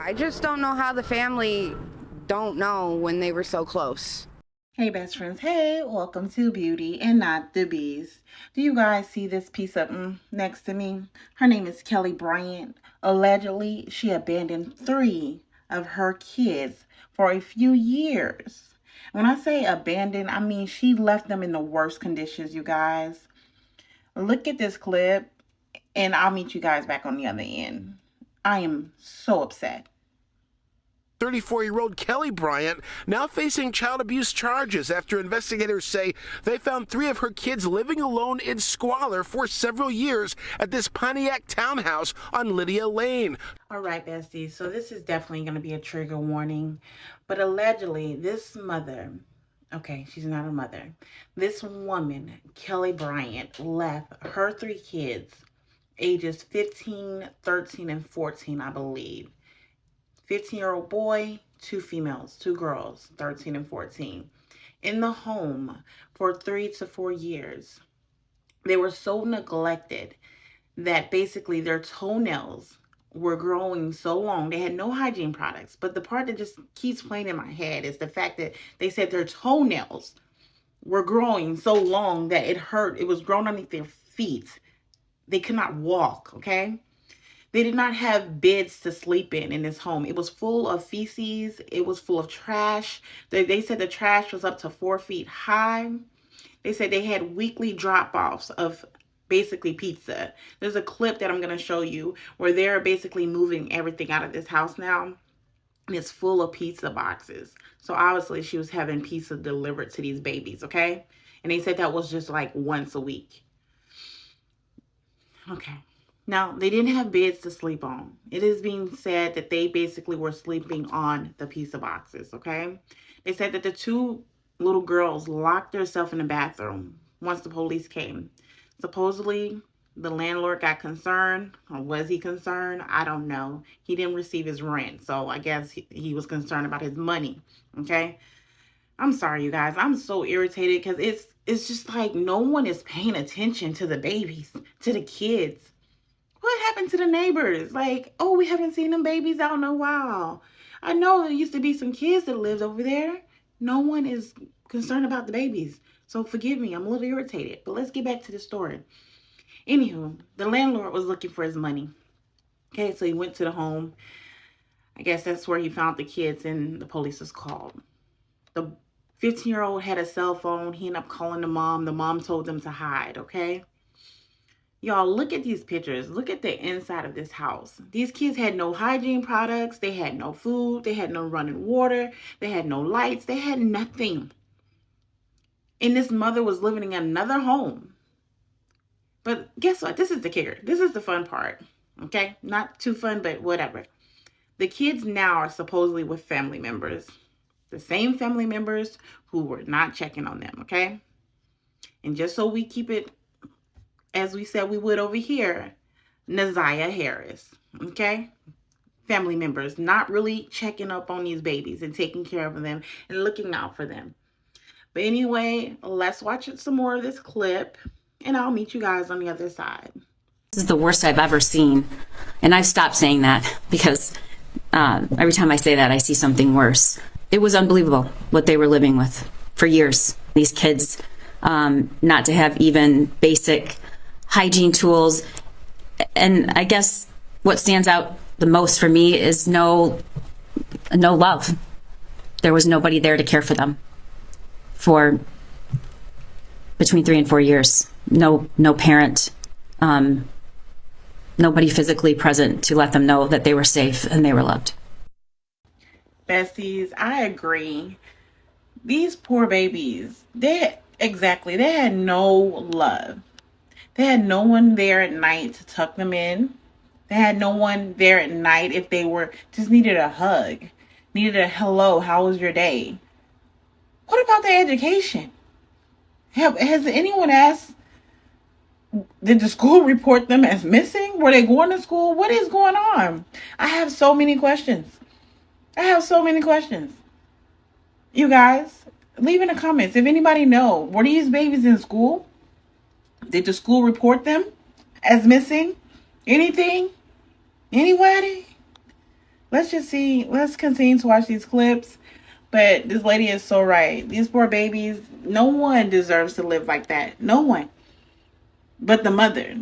I just don't know how the family don't know when they were so close. Hey best friends, hey, welcome to Beauty and Not the Beast. Do you guys see this piece of next to me? Her name is Kelli Bryant. Allegedly, she abandoned 3 of her kids for a few years. When I say abandoned, I mean she left them in the worst conditions, you guys. Look at this clip and I'll meet you guys back on the other end. I am so upset. 34-year-old Kelli Bryant now facing child abuse charges after investigators say they found 3 of her kids living alone in squalor for several years at this Pontiac townhouse on Lydia Lane. All right, besties, so this is definitely going to be a trigger warning, but allegedly this mother, okay, she's not a mother, this woman, Kelli Bryant, left her 3 kids, ages 15, 13, and 14, I believe. 15-year-old boy, 2 females, 2 girls, 13 and 14, in the home for 3 to 4 years. They were so neglected that basically their toenails were growing so long. They had no hygiene products. But the part that just keeps playing in my head is the fact that they said their toenails were growing so long that it hurt. It was growing underneath their feet. They could not walk, okay? They did not have beds to sleep in this home. It was full of feces. It was full of trash. They said the trash was up to 4 feet high. They said they had weekly drop-offs of basically pizza. There's a clip that I'm going to show you where they're basically moving everything out of this house now. And it's full of pizza boxes. So obviously she was having pizza delivered to these babies, okay? And they said that was just like once a week. Okay. Now, they didn't have beds to sleep on. It is being said that they basically were sleeping on the pizza boxes, okay? They said that the 2 little girls locked themselves in the bathroom once the police came. Supposedly, the landlord got concerned, or was he concerned? I don't know. He didn't receive his rent, so I guess he was concerned about his money, okay? I'm sorry, you guys. I'm so irritated because it's just like no one is paying attention to the babies, to the kids. What happened to the neighbors? Like, oh, we haven't seen them babies out in a while. I know there used to be some kids that lived over there. No one is concerned about the babies. So forgive me, I'm a little irritated. But let's get back to the story. Anywho, the landlord was looking for his money. Okay, so he went to the home. I guess that's where he found the kids and the police was called. The 15-year-old had a cell phone. He ended up calling the mom. The mom told them to hide, okay? Y'all, look at these pictures. Look at the inside of this house. These kids had no hygiene products. They had no food. They had no running water. They had no lights. They had nothing. And this mother was living in another home. But guess what? This is the kicker. This is the fun part. Okay? Not too fun, but whatever. The kids now are supposedly with family members. The same family members who were not checking on them, okay? And just so we keep it as we said we would over here, Naziah Harris, okay? Family members not really checking up on these babies and taking care of them and looking out for them. But anyway, let's watch some more of this clip and I'll meet you guys on the other side. This is the worst I've ever seen. And I've stopped saying that because every time I say that, I see something worse. It was unbelievable what they were living with for years. These kids, not to have even basic hygiene tools. And I guess what stands out the most for me is no love. There was nobody there to care for them for between 3 and 4 years. No parent, nobody physically present to let them know that they were safe and they were loved. Besties, I agree. These poor babies, they had no love. They had no one there at night to tuck them in. They had no one there at night if they were just needed a hug, needed a hello, how was your day? What about their education? Has anyone asked, did the school report them as missing? Were they going to school? What is going on? I have so many questions. You guys, leave in the comments if anybody know. Were these babies in school? Did the school report them as missing? Anything? Anybody? let's continue to watch these clips. But this lady is so right. These poor babies, no one deserves to live like that. No one. But the mother.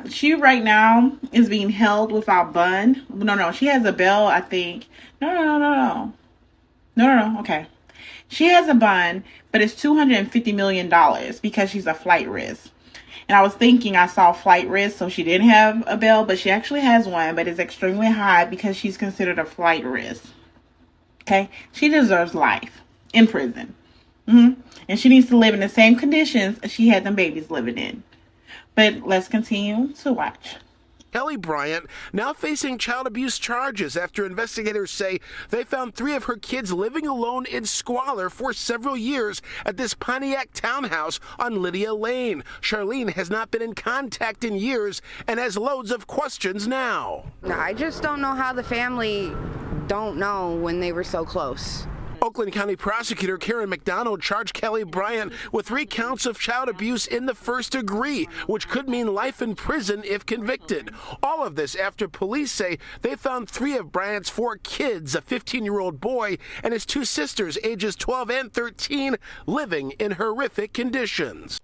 She right now is being held without bond. No, she has a bail, I think. No. Okay. She has a bond, but it's $250 million because she's a flight risk. And I was thinking I saw flight risk, so she didn't have a bail, but she actually has one, but it's extremely high because she's considered a flight risk. Okay? She deserves life in prison. And she needs to live in the same conditions she had them babies living in. But let's continue to watch. Kelli Bryant now facing child abuse charges after investigators say they found 3 of her kids living alone in squalor for several years at this Pontiac townhouse on Lydia Lane. Charlene has not been in contact in years and has loads of questions now. I just don't know how the family don't know when they were so close. Oakland County prosecutor Karen McDonald charged Kelli Bryant with 3 counts of child abuse in the first degree, which could mean life in prison if convicted. All of this after police say they found 3 of Bryant's 4 kids, a 15-year-old boy and his 2 sisters, ages 12 and 13, living in horrific conditions.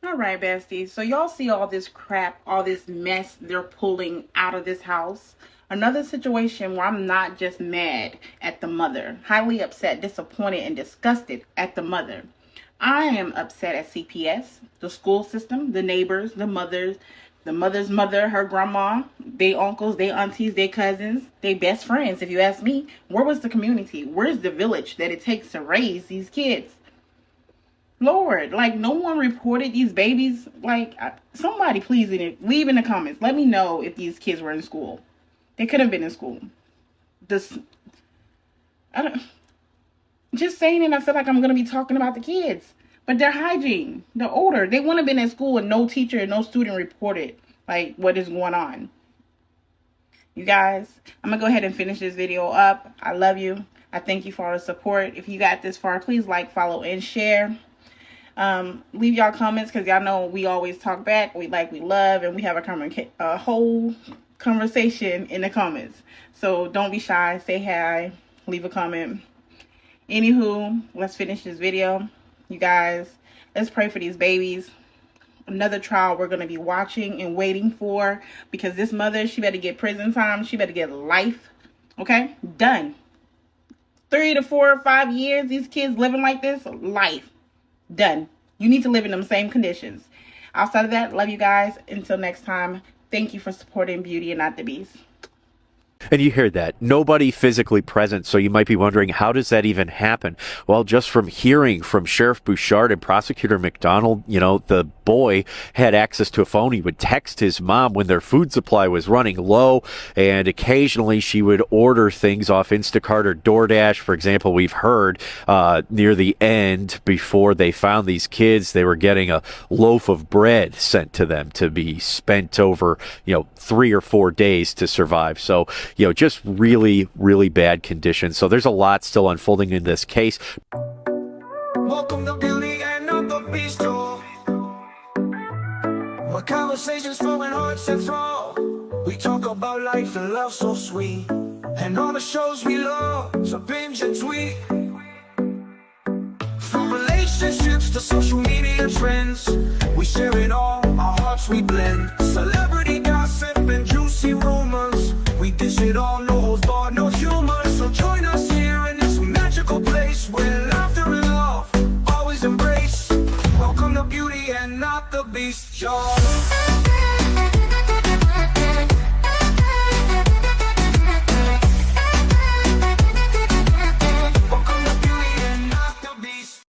All right, besties. So y'all see all this crap, all this mess they're pulling out of this house. Another situation where I'm not just mad at the mother, highly upset, disappointed, and disgusted at the mother. I am upset at CPS, the school system, the neighbors, the mother's mother, her grandma, they uncles, they aunties, they cousins, they best friends. If you ask me, where was the community? Where's the village that it takes to raise these kids? Lord, like, no one reported these babies. Like, somebody please leave in the comments. Let me know if these kids were in school. They could have been in school. Just saying it, I feel like I'm going to be talking about the kids. But their hygiene, they're older. They wouldn't have been in school and no teacher and no student reported, like, what is going on. You guys, I'm going to go ahead and finish this video up. I love you. I thank you for all the support. If you got this far, please like, follow, and share. Leave y'all comments because y'all know we always talk back. We like, we love, and we have a whole conversation in the comments. So don't be shy. Say hi. Leave a comment. Anywho, let's finish this video. You guys, let's pray for these babies. Another trial we're going to be watching and waiting for because this mother, she better get prison time. She better get life. Okay? Done. 3 to 4 or 5 years, these kids living like this, life. Done. You need to live in them same conditions. Outside of that, love you guys. Until next time, thank you for supporting Beauty and Not the Beast. And you heard that. Nobody physically present, so you might be wondering, how does that even happen? Well, just from hearing from Sheriff Bouchard and Prosecutor McDonald, you know, the boy had access to a phone. He would text his mom when their food supply was running low, and occasionally she would order things off Instacart or DoorDash. For example, we've heard near the end, before they found these kids, they were getting a loaf of bread sent to them to be spent over, 3 or 4 days to survive. So, just really, really bad conditions. So there's a lot still unfolding in this case. Welcome to Beauty and Not the Beast. Where conversations flowing hearts and flow. We talk about life and love so sweet, and all the shows we love, so binge and tweet. From relationships to social media trends, we share it all, our hearts we blend. Celebrity gossip and juicy rumors, we dish it all, no holds barred, no humor. So join us here in this magical place where laughter and love always embrace. Welcome to Beauty and Not the Beast, y'all.